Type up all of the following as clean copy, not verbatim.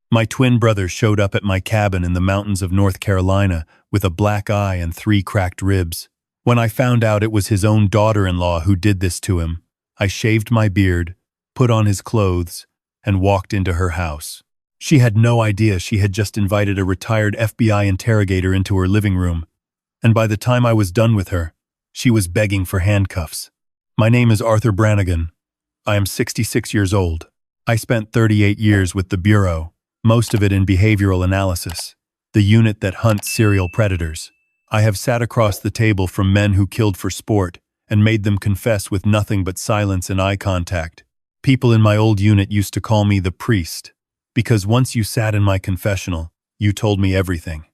My twin brother showed up at my cabin in the mountains of North Carolina with a black eye and 3 cracked ribs. When I found out it was his own daughter-in-law who did this to him, I shaved my beard, put on his clothes, and walked into her house. She had no idea she had just invited a retired FBI interrogator into her living room, and by the time I was done with her, she was begging for handcuffs. My name is Arthur Brannigan. I am 66 years old. I spent 38 years with the Bureau, most of it in behavioral analysis, the unit that hunts serial predators. I have sat across the table from men who killed for sport and made them confess with nothing but silence and eye contact. People in my old unit used to call me the priest, because once you sat in my confessional, you told me everything.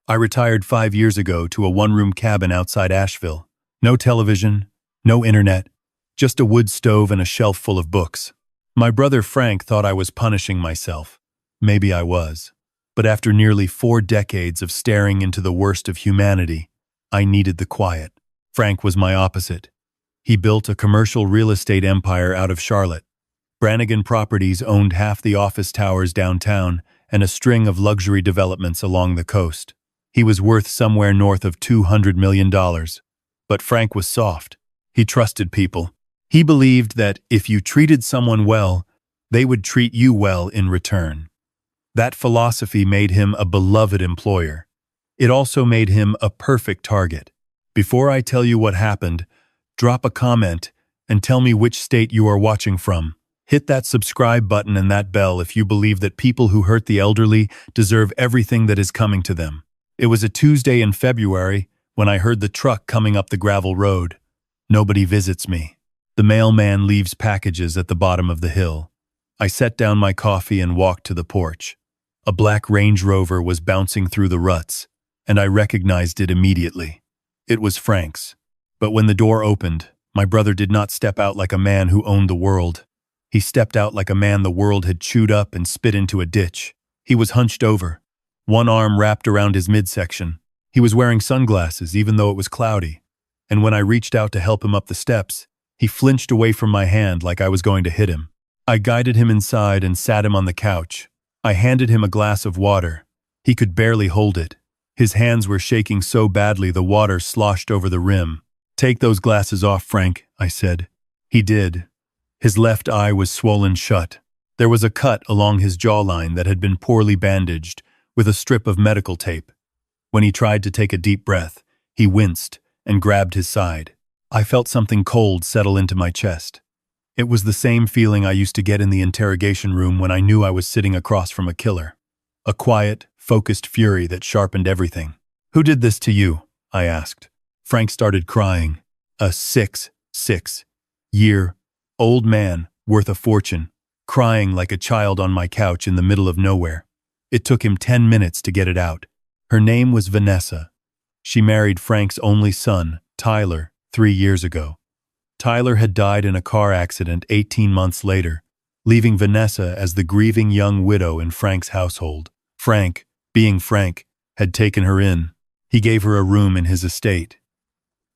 I retired 5 years ago to a one-room cabin outside Asheville. No television, no internet, just a wood stove and a shelf full of books. My brother Frank thought I was punishing myself. Maybe I was. But after nearly 4 decades of staring into the worst of humanity, I needed the quiet. Frank was my opposite. He built a commercial real estate empire out of Charlotte. Brannigan Properties owned half the office towers downtown and a string of luxury developments along the coast. He was worth somewhere north of $200 million. But Frank was soft. He trusted people. He believed that if you treated someone well, they would treat you well in return. That philosophy made him a beloved employer. It also made him a perfect target. Before I tell you what happened, drop a comment and tell me which state you are watching from. Hit that subscribe button and that bell if you believe that people who hurt the elderly deserve everything that is coming to them. It was a Tuesday in February when I heard the truck coming up the gravel road. Nobody visits me. The mailman leaves packages at the bottom of the hill. I set down my coffee and walked to the porch. A black Range Rover was bouncing through the ruts, and I recognized it immediately. It was Frank's. But when the door opened, my brother did not step out like a man who owned the world. He stepped out like a man the world had chewed up and spit into a ditch. He was hunched over, one arm wrapped around his midsection. He was wearing sunglasses even though it was cloudy, and when I reached out to help him up the steps, he flinched away from my hand like I was going to hit him. I guided him inside and sat him on the couch. I handed him a glass of water. He could barely hold it. His hands were shaking so badly the water sloshed over the rim. "Take those glasses off, Frank," I said. He did. His left eye was swollen shut. There was a cut along his jawline that had been poorly bandaged with a strip of medical tape. When he tried to take a deep breath, he winced and grabbed his side. I felt something cold settle into my chest. It was the same feeling I used to get in the interrogation room when I knew I was sitting across from a killer. A quiet, focused fury that sharpened everything. "Who did this to you?" I asked. Frank started crying. A 6-year-old man, worth a fortune, crying like a child on my couch in the middle of nowhere. It took him 10 minutes to get it out. Her name was Vanessa. She married Frank's only son, Tyler, 3 years ago. Tyler had died in a car accident 18 months later, leaving Vanessa as the grieving young widow in Frank's household. Frank, being Frank, had taken her in. He gave her a room in his estate.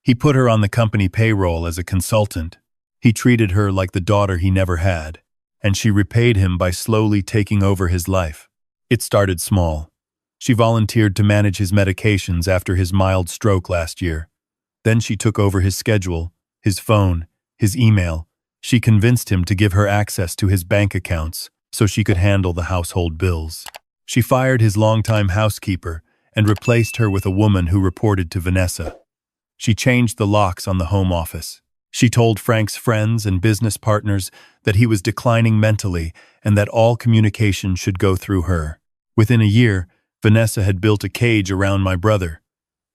He put her on the company payroll as a consultant. He treated her like the daughter he never had, and she repaid him by slowly taking over his life. It started small. She volunteered to manage his medications after his mild stroke last year. Then she took over his schedule, his phone, his email. She convinced him to give her access to his bank accounts so she could handle the household bills. She fired his longtime housekeeper and replaced her with a woman who reported to Vanessa. She changed the locks on the home office. She told Frank's friends and business partners that he was declining mentally and that all communication should go through her. Within a year, Vanessa had built a cage around my brother.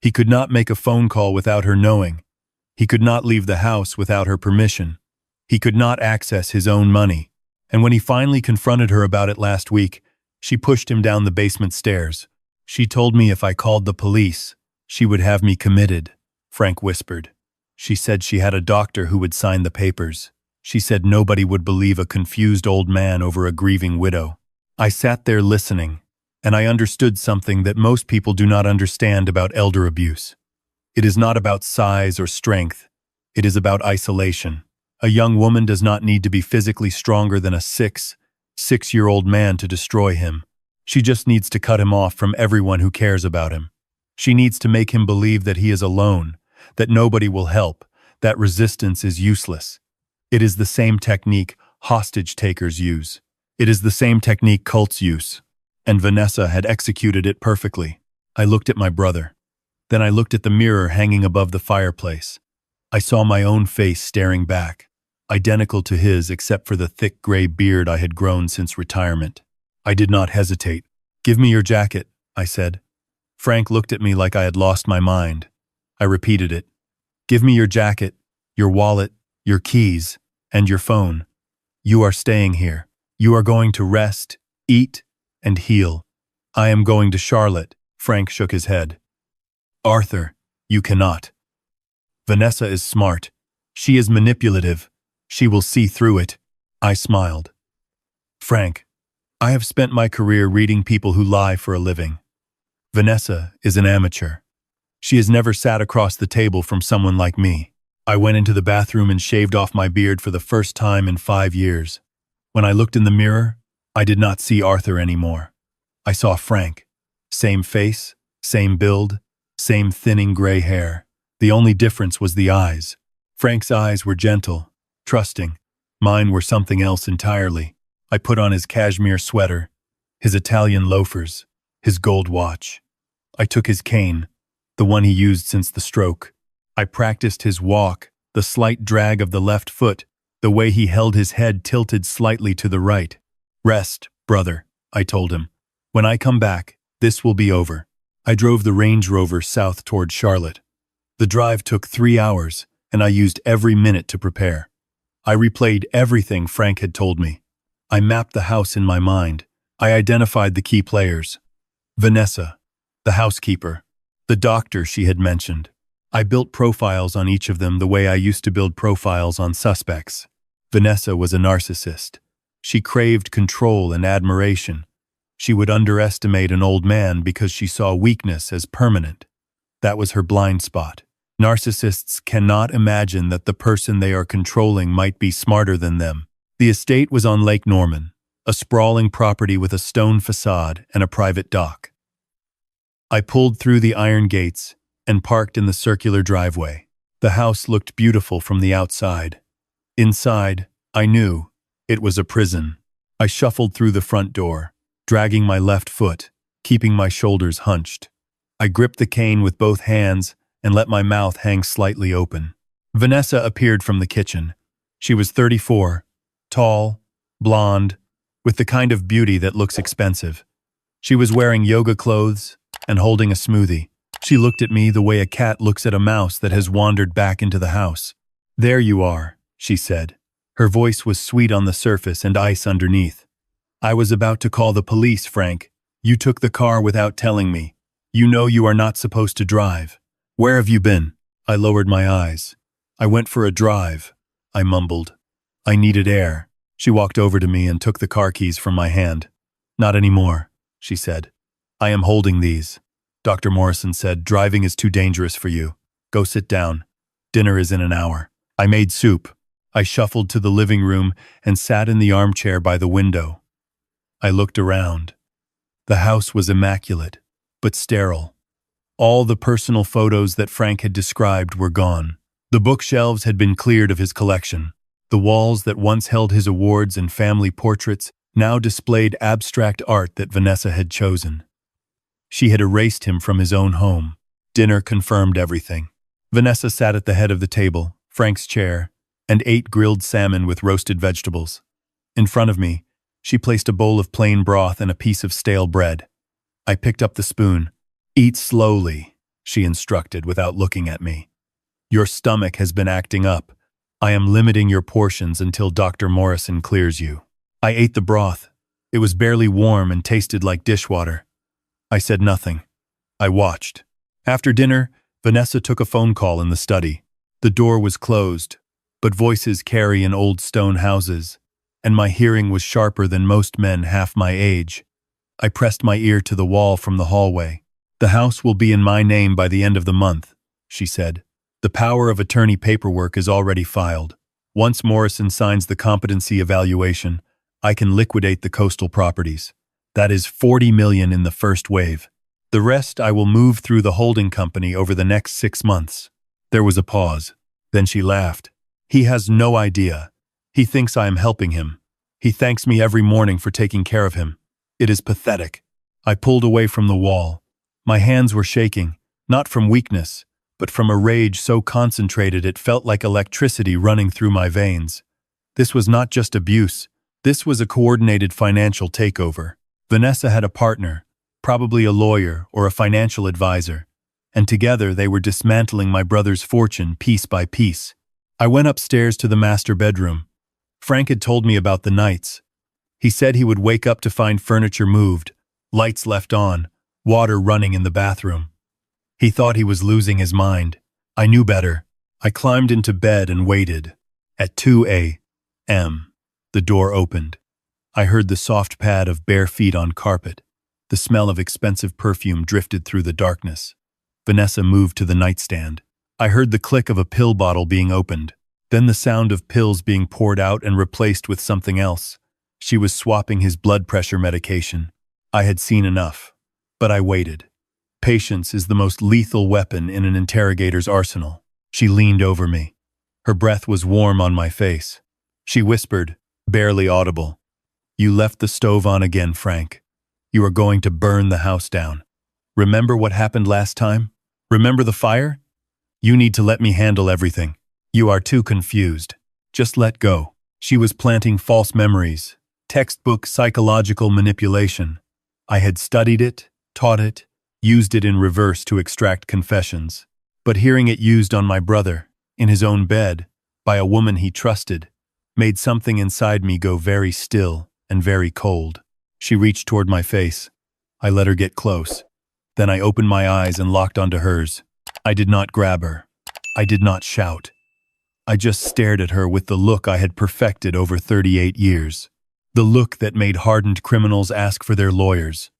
He could not make a phone call without her knowing. He could not leave the house without her permission. He could not access his own money. And when he finally confronted her about it last week, she pushed him down the basement stairs. "She told me if I called the police, she would have me committed," Frank whispered. "She said she had a doctor who would sign the papers. She said nobody would believe a confused old man over a grieving widow." I sat there listening, and I understood something that most people do not understand about elder abuse. It is not about size or strength. It is about isolation. A young woman does not need to be physically stronger than a 6-year-old man to destroy him. She just needs to cut him off from everyone who cares about him. She needs to make him believe that he is alone, that nobody will help, that resistance is useless. It is the same technique hostage takers use. It is the same technique cults use. And Vanessa had executed it perfectly. I looked at my brother. Then I looked at the mirror hanging above the fireplace. I saw my own face staring back, identical to his except for the thick gray beard I had grown since retirement. I did not hesitate. "Give me your jacket," I said. Frank looked at me like I had lost my mind. I repeated it. "Give me your jacket, your wallet, your keys, and your phone. You are staying here. You are going to rest, eat, and heal. I am going to Charlotte." Frank shook his head. "Arthur, you cannot. Vanessa is smart. She is manipulative. She will see through it." I smiled. "Frank, I have spent my career reading people who lie for a living. Vanessa is an amateur. She has never sat across the table from someone like me." I went into the bathroom and shaved off my beard for the first time in 5 years. When I looked in the mirror, I did not see Arthur anymore. I saw Frank. Same face, same build, same thinning gray hair. The only difference was the eyes. Frank's eyes were gentle, trusting. Mine were something else entirely. I put on his cashmere sweater, his Italian loafers, his gold watch. I took his cane, the one he used since the stroke. I practiced his walk, the slight drag of the left foot, the way he held his head tilted slightly to the right. "Rest, brother," I told him. "When I come back, this will be over." I drove the Range Rover south toward Charlotte. The drive took 3 hours, and I used every minute to prepare. I replayed everything Frank had told me. I mapped the house in my mind. I identified the key players. Vanessa, the housekeeper, the doctor she had mentioned. I built profiles on each of them the way I used to build profiles on suspects. Vanessa was a narcissist. She craved control and admiration. She would underestimate an old man because she saw weakness as permanent. That was her blind spot. Narcissists cannot imagine that the person they are controlling might be smarter than them. The estate was on Lake Norman, a sprawling property with a stone facade and a private dock. I pulled through the iron gates and parked in the circular driveway. The house looked beautiful from the outside. Inside, I knew it was a prison. I shuffled through the front door, dragging my left foot, keeping my shoulders hunched. I gripped the cane with both hands and let my mouth hang slightly open. Vanessa appeared from the kitchen. She was 34, tall, blonde, with the kind of beauty that looks expensive. She was wearing yoga clothes and holding a smoothie. She looked at me the way a cat looks at a mouse that has wandered back into the house. "There you are," she said. Her voice was sweet on the surface and ice underneath. "I was about to call the police, Frank. You took the car without telling me. You know you are not supposed to drive. Where have you been?" I lowered my eyes. "I went for a drive," I mumbled. "I needed air." She walked over to me and took the car keys from my hand. "Not anymore," she said. "I am holding these. Dr. Morrison said, driving is too dangerous for you. Go sit down. Dinner is in an hour." I made soup. I shuffled to the living room and sat in the armchair by the window. I looked around. The house was immaculate, but sterile. All the personal photos that Frank had described were gone. The bookshelves had been cleared of his collection. The walls that once held his awards and family portraits now displayed abstract art that Vanessa had chosen. She had erased him from his own home. Dinner confirmed everything. Vanessa sat at the head of the table, Frank's chair, and ate grilled salmon with roasted vegetables. In front of me, she placed a bowl of plain broth and a piece of stale bread. I picked up the spoon. "Eat slowly," she instructed without looking at me. "Your stomach has been acting up. I am limiting your portions until Dr. Morrison clears you." I ate the broth. It was barely warm and tasted like dishwater. I said nothing. I watched. After dinner, Vanessa took a phone call in the study. The door was closed, but voices carry in old stone houses, and my hearing was sharper than most men half my age. I pressed my ear to the wall from the hallway. "The house will be in my name by the end of the month," she said. "The power of attorney paperwork is already filed. Once Morrison signs the competency evaluation, I can liquidate the coastal properties. That is 40 million in the first wave. The rest I will move through the holding company over the next 6 months. There was a pause. Then she laughed. He has no idea. He thinks I am helping him. He thanks me every morning for taking care of him. It is pathetic. I pulled away from the wall. My hands were shaking, not from weakness, but from a rage so concentrated it felt like electricity running through my veins. This was not just abuse. This was a coordinated financial takeover. Vanessa had a partner, probably a lawyer or a financial advisor, and together they were dismantling my brother's fortune piece by piece. I went upstairs to the master bedroom. Frank had told me about the nights. He said he would wake up to find furniture moved, lights left on, water running in the bathroom. He thought he was losing his mind. I knew better. I climbed into bed and waited. At 2 a.m., the door opened. I heard the soft pad of bare feet on carpet. The smell of expensive perfume drifted through the darkness. Vanessa moved to the nightstand. I heard the click of a pill bottle being opened, then the sound of pills being poured out and replaced with something else. She was swapping his blood pressure medication. I had seen enough, but I waited. Patience is the most lethal weapon in an interrogator's arsenal. She leaned over me. Her breath was warm on my face. She whispered, barely audible, "You left the stove on again, Frank. You are going to burn the house down. Remember what happened last time? Remember the fire? You need to let me handle everything. You are too confused. Just let go." She was planting false memories, textbook psychological manipulation. I had studied it, taught it, used it in reverse to extract confessions. But hearing it used on my brother, in his own bed, by a woman he trusted, made something inside me go very still and very cold. She reached toward my face. I let her get close. Then I opened my eyes and locked onto hers. I did not grab her. I did not shout. I just stared at her with the look I had perfected over 38 years. The look that made hardened criminals ask for their lawyers.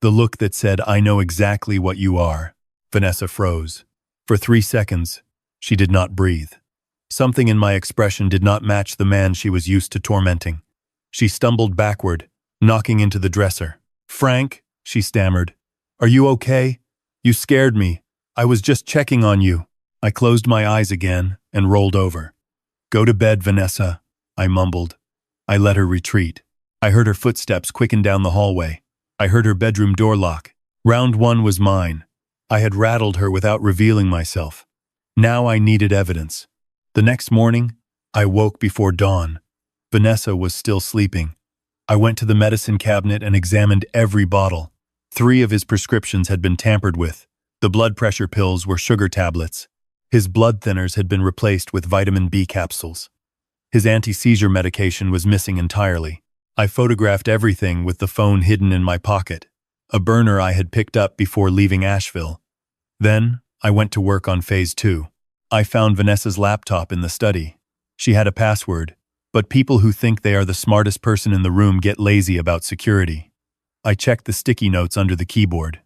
The look that said, "I know exactly what you are." Vanessa froze. For 3 seconds, she did not breathe. Something in my expression did not match the man she was used to tormenting. She stumbled backward, knocking into the dresser. "Frank," she stammered, "are you okay? You scared me. I was just checking on you." I closed my eyes again and rolled over. "Go to bed, Vanessa," I mumbled. I let her retreat. I heard her footsteps quicken down the hallway. I heard her bedroom door lock. Round one was mine. I had rattled her without revealing myself. Now I needed evidence. The next morning, I woke before dawn. Vanessa was still sleeping. I went to the medicine cabinet and examined every bottle. 3 of his prescriptions had been tampered with. The blood pressure pills were sugar tablets. His blood thinners had been replaced with vitamin B capsules. His anti-seizure medication was missing entirely. I photographed everything with the phone hidden in my pocket, a burner I had picked up before leaving Asheville. Then, I went to work on phase 2. I found Vanessa's laptop in the study. She had a password, but people who think they are the smartest person in the room get lazy about security. I checked the sticky notes under the keyboard.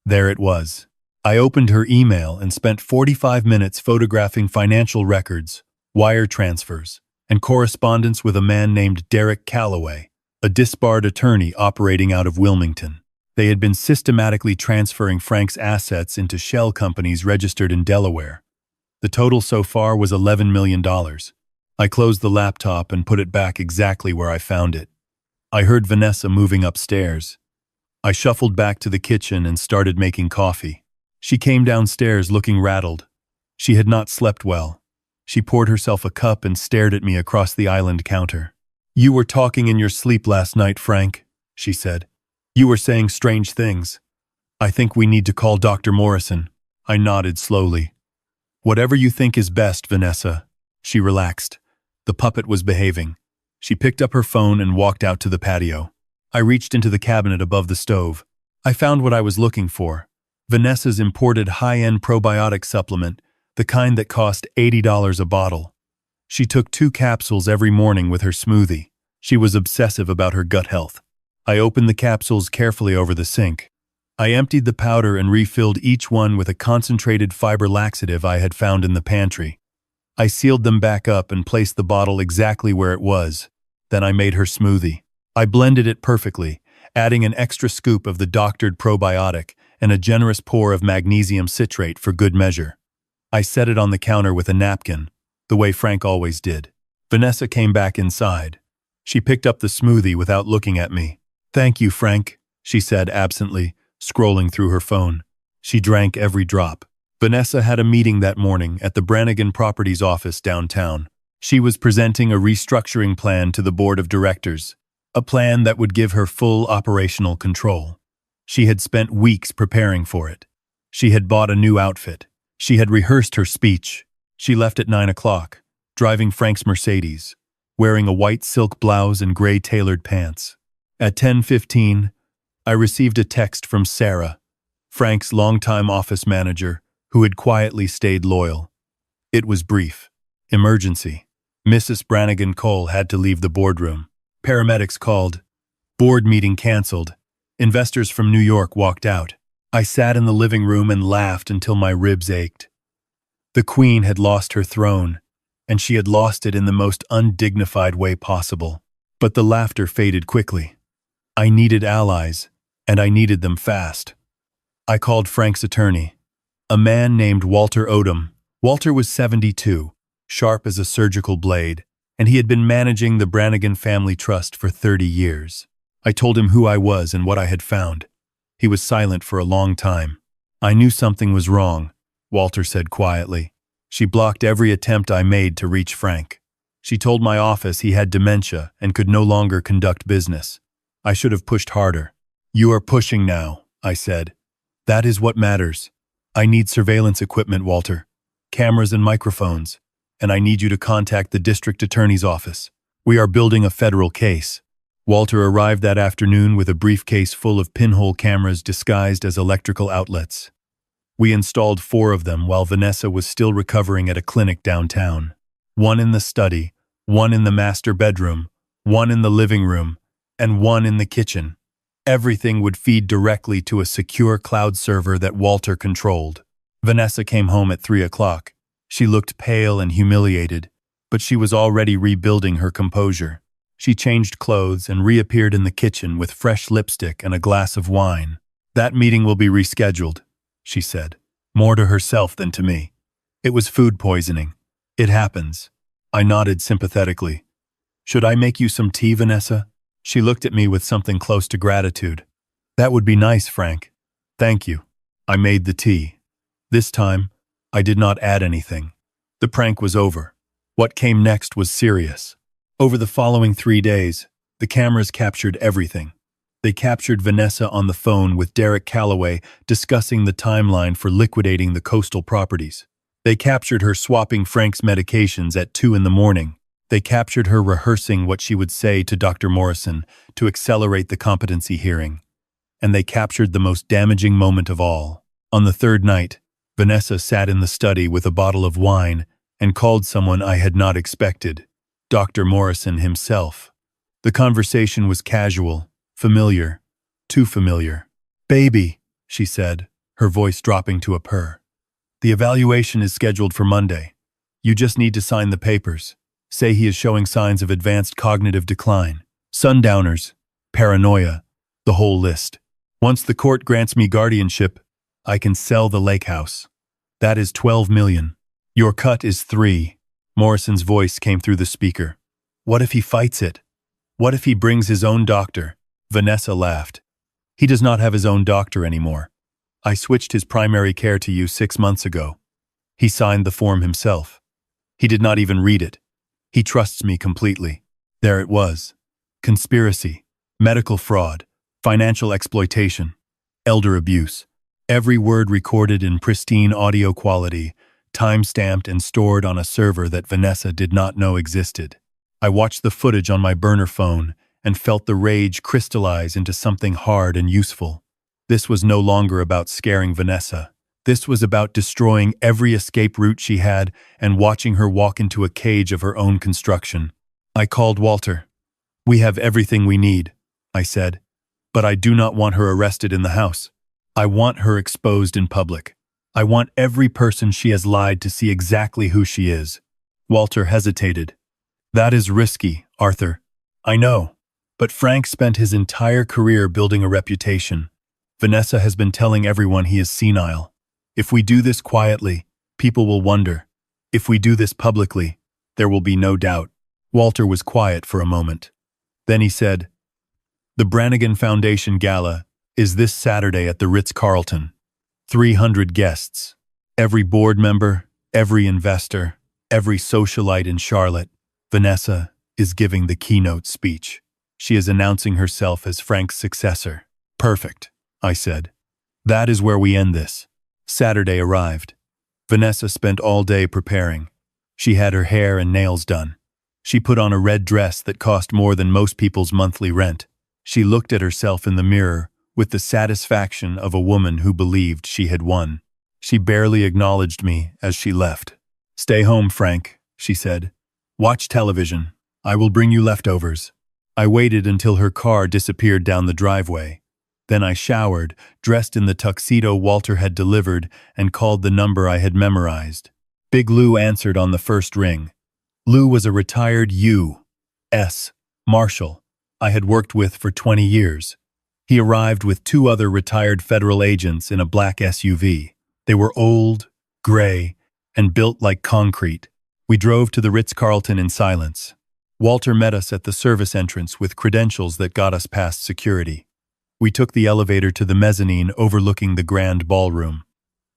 There it was. I opened her email and spent 45 minutes photographing financial records, wire transfers, and correspondence with a man named Derek Calloway, a disbarred attorney operating out of Wilmington. They had been systematically transferring Frank's assets into shell companies registered in Delaware. The total so far was $11 million. I closed the laptop and put it back exactly where I found it. I heard Vanessa moving upstairs. I shuffled back to the kitchen and started making coffee. She came downstairs looking rattled. She had not slept well. She poured herself a cup and stared at me across the island counter. "You were talking in your sleep last night, Frank," she said. "You were saying strange things. I think we need to call Dr. Morrison." I nodded slowly. "Whatever you think is best, Vanessa." She relaxed. The puppet was behaving. She picked up her phone and walked out to the patio. I reached into the cabinet above the stove. I found what I was looking for. Vanessa's imported high-end probiotic supplement, the kind that cost $80 a bottle. She took 2 capsules every morning with her smoothie. She was obsessive about her gut health. I opened the capsules carefully over the sink. I emptied the powder and refilled each one with a concentrated fiber laxative I had found in the pantry. I sealed them back up and placed the bottle exactly where it was. Then I made her smoothie. I blended it perfectly, adding an extra scoop of the doctored probiotic and a generous pour of magnesium citrate for good measure. I set it on the counter with a napkin, the way Frank always did. Vanessa came back inside. She picked up the smoothie without looking at me. "Thank you, Frank," she said absently, scrolling through her phone. She drank every drop. Vanessa had a meeting that morning at the Brannigan Properties office downtown. She was presenting a restructuring plan to the board of directors, a plan that would give her full operational control. She had spent weeks preparing for it. She had bought a new outfit. She had rehearsed her speech. She left at 9 o'clock, driving Frank's Mercedes, wearing a white silk blouse and gray tailored pants. At 10:15, I received a text from Sarah, Frank's longtime office manager, who had quietly stayed loyal. It was brief. Emergency. Mrs. Brannigan Cole had to leave the boardroom. Paramedics called. Board meeting canceled. Investors from New York walked out. I sat in the living room and laughed until my ribs ached. The Queen had lost her throne, and she had lost it in the most undignified way possible. But the laughter faded quickly. I needed allies, and I needed them fast. I called Frank's attorney, a man named Walter Odom. Walter was 72, sharp as a surgical blade, and he had been managing the Brannigan Family Trust for 30 years. I told him who I was and what I had found. He was silent for a long time. "I knew something was wrong," Walter said quietly. "She blocked every attempt I made to reach Frank. She told my office he had dementia and could no longer conduct business. I should have pushed harder." "You are pushing now," I said. "That is what matters. I need surveillance equipment, Walter. Cameras and microphones. And I need you to contact the district attorney's office. We are building a federal case." Walter arrived that afternoon with a briefcase full of pinhole cameras disguised as electrical outlets. We installed 4 of them while Vanessa was still recovering at a clinic downtown. 1 in the study, 1 in the master bedroom, 1 in the living room, and 1 in the kitchen. Everything would feed directly to a secure cloud server that Walter controlled. Vanessa came home at 3 o'clock. She looked pale and humiliated, but she was already rebuilding her composure. She changed clothes and reappeared in the kitchen with fresh lipstick and a glass of wine. "That meeting will be rescheduled," she said, more to herself than to me. "It was food poisoning. It happens." I nodded sympathetically. "Should I make you some tea, Vanessa?" She looked at me with something close to gratitude. "That would be nice, Frank. Thank you." I made the tea. This time, I did not add anything. The prank was over. What came next was serious. Over the following 3 days, the cameras captured everything. They captured Vanessa on the phone with Derek Calloway discussing the timeline for liquidating the coastal properties. They captured her swapping Frank's medications at 2 in the morning. They captured her rehearsing what she would say to Dr. Morrison to accelerate the competency hearing. And they captured the most damaging moment of all. On the 3rd night, Vanessa sat in the study with a bottle of wine and called someone I had not expected, Dr. Morrison himself. The conversation was casual, familiar, too familiar. "Baby," she said, her voice dropping to a purr. "The evaluation is scheduled for Monday. You just need to sign the papers. Say he is showing signs of advanced cognitive decline. Sundowners, paranoia, the whole list. Once the court grants me guardianship, I can sell the lake house. That is 12 million. Your cut is 3. Morrison's voice came through the speaker. "What if he fights it? What if he brings his own doctor?" Vanessa laughed. "He does not have his own doctor anymore. I switched his primary care to you 6 months ago. He signed the form himself. He did not even read it. He trusts me completely." There it was. Conspiracy, medical fraud, financial exploitation, elder abuse. Every word recorded in pristine audio quality, time-stamped and stored on a server that Vanessa did not know existed. I watched the footage on my burner phone and felt the rage crystallize into something hard and useful. This was no longer about scaring Vanessa. This was about destroying every escape route she had and watching her walk into a cage of her own construction. I called Walter. "We have everything we need," I said, "but I do not want her arrested in the house. I want her exposed in public. I want every person she has lied to see exactly who she is." Walter hesitated. "That is risky, Arthur." "I know, But Frank spent his entire career building a reputation. Vanessa has been telling everyone he is senile. If we do this quietly, people will wonder. If we do this publicly, there will be no doubt. Walter was quiet for a moment. Then he said, "The Brannigan Foundation Gala is this Saturday at the Ritz-Carlton. 300 guests. Every board member, every investor, every socialite in Charlotte. Vanessa is giving the keynote speech. She is announcing herself as Frank's successor." "Perfect," I said. "That is where we end this." Saturday arrived. Vanessa spent all day preparing. She had her hair and nails done. She put on a red dress that cost more than most people's monthly rent. She looked at herself in the mirror with the satisfaction of a woman who believed she had won. She barely acknowledged me as she left. "Stay home, Frank," she said. "Watch television. I will bring you leftovers." I waited until her car disappeared down the driveway. Then I showered, dressed in the tuxedo Walter had delivered, and called the number I had memorized. Big Lou answered on the first ring. Lou was a retired U.S. Marshal I had worked with for 20 years. He arrived with 2 other retired federal agents in a black SUV. They were old, gray, and built like concrete. We drove to the Ritz-Carlton in silence. Walter met us at the service entrance with credentials that got us past security. We took the elevator to the mezzanine overlooking the grand ballroom.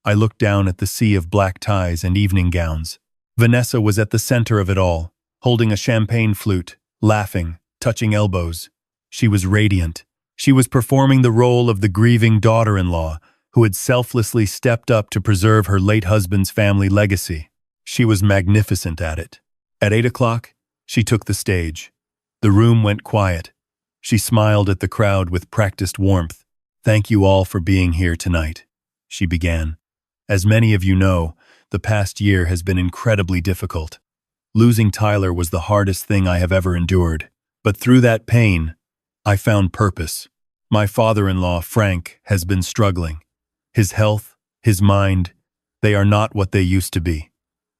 I looked down at the sea of black ties and evening gowns. Vanessa was at the center of it all, holding a champagne flute, laughing, touching elbows. She was radiant. She was performing the role of the grieving daughter-in-law who had selflessly stepped up to preserve her late husband's family legacy. She was magnificent at it. At 8 o'clock, she took the stage. The room went quiet. She smiled at the crowd with practiced warmth. "Thank you all for being here tonight," she began. "As many of you know, the past year has been incredibly difficult. Losing Tyler was the hardest thing I have ever endured. But through that pain, I found purpose. My father-in-law, Frank, has been struggling. His health, his mind, they are not what they used to be.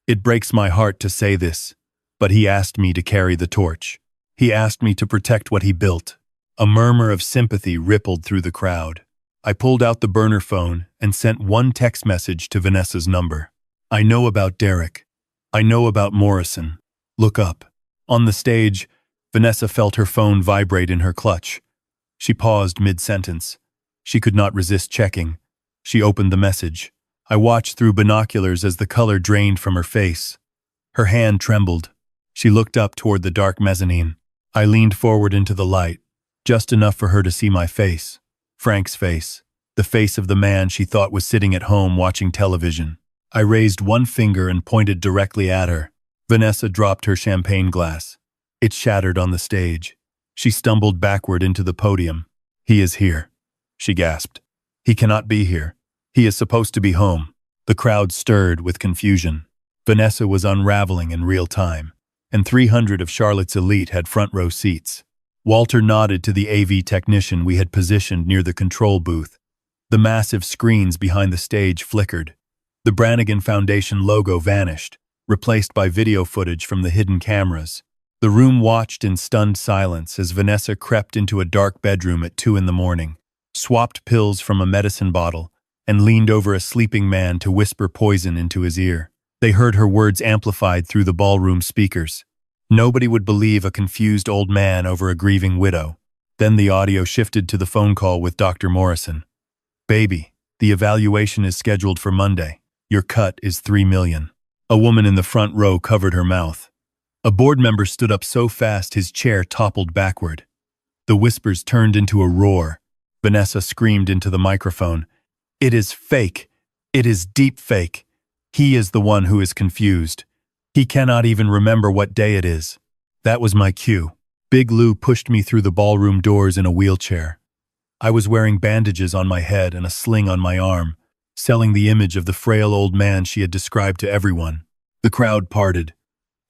It breaks my heart to say this, but he asked me to carry the torch. He asked me to protect what he built." A murmur of sympathy rippled through the crowd. I pulled out the burner phone and sent one text message to Vanessa's number. "I know about Derek. I know about Morrison. Look up." On the stage, Vanessa felt her phone vibrate in her clutch. She paused mid-sentence. She could not resist checking. She opened the message. I watched through binoculars as the color drained from her face. Her hand trembled. She looked up toward the dark mezzanine. I leaned forward into the light, just enough for her to see my face. Frank's face. The face of the man she thought was sitting at home watching television. I raised one finger and pointed directly at her. Vanessa dropped her champagne glass. It shattered on the stage. She stumbled backward into the podium. "He is here," she gasped. "He cannot be here. He is supposed to be home." The crowd stirred with confusion. Vanessa was unraveling in real time, and 300 of Charlotte's elite had front-row seats. Walter nodded to the AV technician we had positioned near the control booth. The massive screens behind the stage flickered. The Brannigan Foundation logo vanished, replaced by video footage from the hidden cameras. The room watched in stunned silence as Vanessa crept into a dark bedroom at 2 in the morning, swapped pills from a medicine bottle, and leaned over a sleeping man to whisper poison into his ear. They heard her words amplified through the ballroom speakers. Nobody would believe a confused old man over a grieving widow. Then the audio shifted to the phone call with Dr. Morrison. "Baby, the evaluation is scheduled for Monday. Your cut is $3 million. A woman in the front row covered her mouth. A board member stood up so fast his chair toppled backward. The whispers turned into a roar. Vanessa screamed into the microphone. "It is fake. It is deep fake. He is the one who is confused. He cannot even remember what day it is." That was my cue. Big Lou pushed me through the ballroom doors in a wheelchair. I was wearing bandages on my head and a sling on my arm, selling the image of the frail old man she had described to everyone. The crowd parted.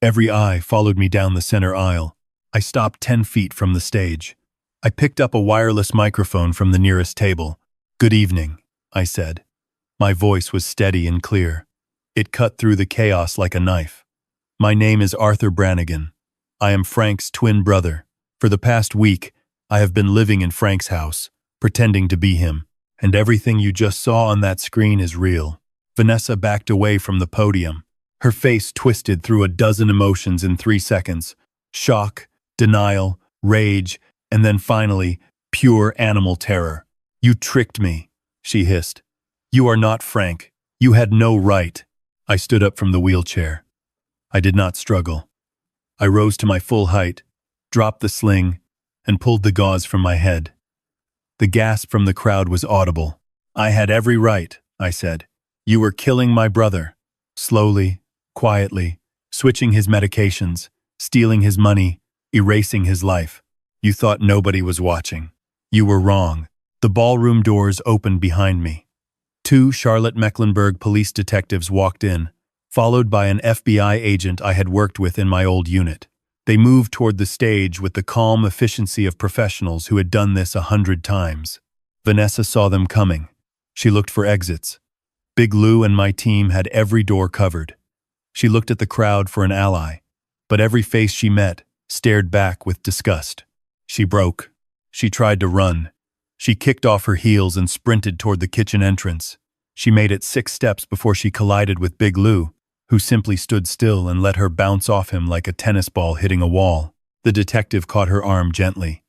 Every eye followed me down the center aisle. I stopped 10 feet from the stage. I picked up a wireless microphone from the nearest table. "Good evening," I said. My voice was steady and clear. It cut through the chaos like a knife. "My name is Arthur Brannigan. I am Frank's twin brother. For the past week, I have been living in Frank's house, pretending to be him, and everything you just saw on that screen is real." Vanessa backed away from the podium. Her face twisted through a dozen emotions in 3 seconds. Shock, denial, rage, and then finally, pure animal terror. "You tricked me," she hissed. "You are not Frank. You had no right." I stood up from the wheelchair. I did not struggle. I rose to my full height, dropped the sling, and pulled the gauze from my head. The gasp from the crowd was audible. "I had every right," I said. "You were killing my brother." Slowly, quietly, switching his medications, stealing his money, erasing his life. "You thought nobody was watching. You were wrong." The ballroom doors opened behind me. 2 Charlotte Mecklenburg police detectives walked in, followed by an FBI agent I had worked with in my old unit. They moved toward the stage with the calm efficiency of professionals who had done this 100 times. Vanessa saw them coming. She looked for exits. Big Lou and my team had every door covered. She looked at the crowd for an ally, but every face she met stared back with disgust. She broke. She tried to run. She kicked off her heels and sprinted toward the kitchen entrance. She made it 6 steps before she collided with Big Lou, who simply stood still and let her bounce off him like a tennis ball hitting a wall. The detective caught her arm gently.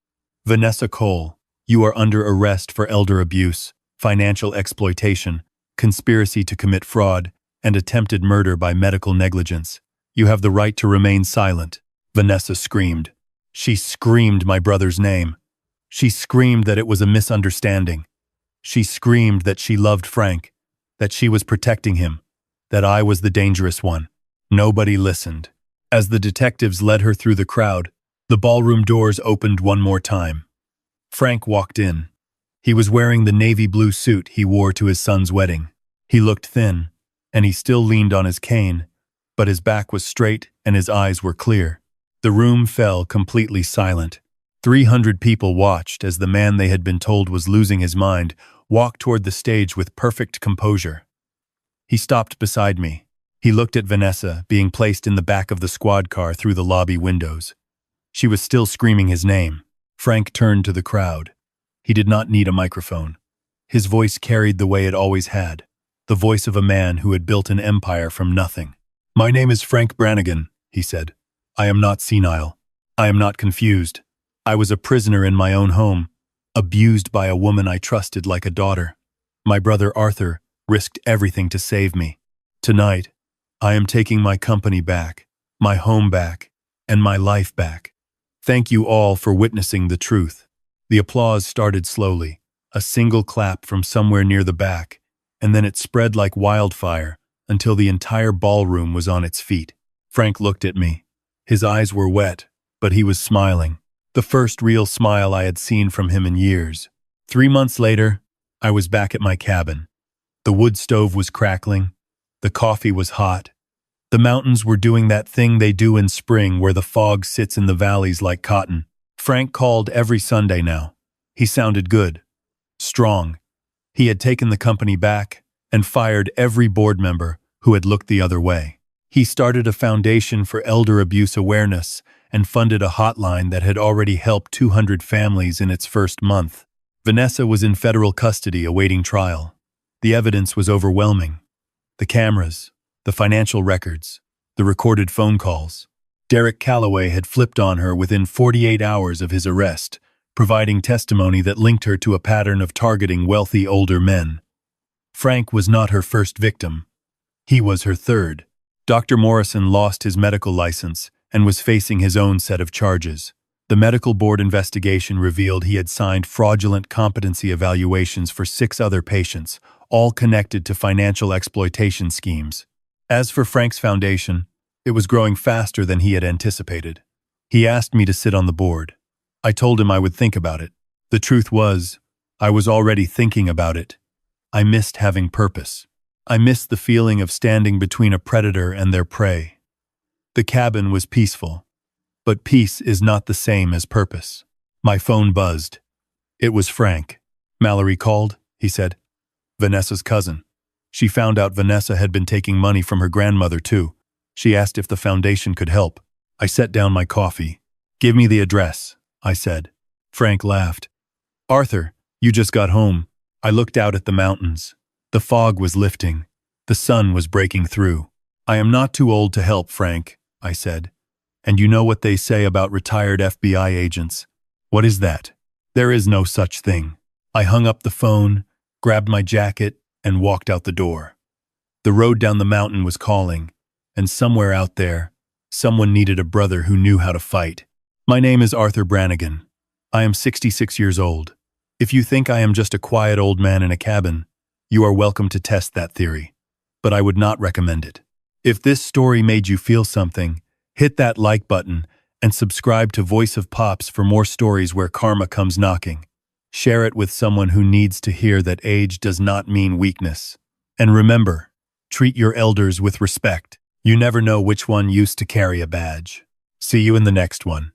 "Vanessa Cole, you are under arrest for elder abuse, financial exploitation, conspiracy to commit fraud, and attempted murder by medical negligence. You have the right to remain silent." Vanessa screamed. She screamed my brother's name. She screamed that it was a misunderstanding. She screamed that she loved Frank, that she was protecting him, that I was the dangerous one. Nobody listened. As the detectives led her through the crowd, the ballroom doors opened one more time. Frank walked in. He was wearing the navy blue suit he wore to his son's wedding. He looked thin, and he still leaned on his cane, but his back was straight and his eyes were clear. The room fell completely silent. 300 people watched as the man they had been told was losing his mind walked toward the stage with perfect composure. He stopped beside me. He looked at Vanessa, being placed in the back of the squad car through the lobby windows. She was still screaming his name. Frank turned to the crowd. He did not need a microphone. His voice carried the way it always had, the voice of a man who had built an empire from nothing. "My name is Frank Brannigan," he said. "I am not senile. I am not confused. I was a prisoner in my own home, abused by a woman I trusted like a daughter. My brother Arthur risked everything to save me. Tonight, I am taking my company back, my home back, and my life back. Thank you all for witnessing the truth." The applause started slowly, a single clap from somewhere near the back, and then it spread like wildfire until the entire ballroom was on its feet. Frank looked at me. His eyes were wet, but he was smiling. The first real smile I had seen from him in years. 3 months later, I was back at my cabin. The wood stove was crackling. The coffee was hot. The mountains were doing that thing they do in spring where the fog sits in the valleys like cotton. Frank called every Sunday now. He sounded good, strong. He had taken the company back and fired every board member who had looked the other way. He started a foundation for elder abuse awareness and funded a hotline that had already helped 200 families in its first month. Vanessa was in federal custody awaiting trial. The evidence was overwhelming. The cameras, the financial records, the recorded phone calls. Derek Calloway had flipped on her within 48 hours of his arrest, providing testimony that linked her to a pattern of targeting wealthy older men. Frank was not her first victim. He was her third. Dr. Morrison lost his medical license and was facing his own set of charges. The medical board investigation revealed he had signed fraudulent competency evaluations for 6 other patients, all connected to financial exploitation schemes. As for Frank's foundation, it was growing faster than he had anticipated. He asked me to sit on the board. I told him I would think about it. The truth was, I was already thinking about it. I missed having purpose. I missed the feeling of standing between a predator and their prey. The cabin was peaceful, but peace is not the same as purpose. My phone buzzed. It was Frank. "Mallory called," he said. "Vanessa's cousin. She found out Vanessa had been taking money from her grandmother too. She asked if the foundation could help." I set down my coffee. "Give me the address," I said. Frank laughed. Arthur, you just got home. I looked out at the mountains. The fog was lifting. The sun was breaking through. I am not too old to help, Frank, I said. And you know what they say about retired FBI agents. What is that? There is no such thing. I hung up the phone, grabbed my jacket, and walked out the door. The road down the mountain was calling, and somewhere out there, someone needed a brother who knew how to fight. My name is Arthur Brannigan. I am 66 years old. If you think I am just a quiet old man in a cabin, you are welcome to test that theory. But I would not recommend it. If this story made you feel something, hit that like button and subscribe to Voice of Pops for more stories where karma comes knocking. Share it with someone who needs to hear that age does not mean weakness. And remember, treat your elders with respect. You never know which one used to carry a badge. See you in the next one.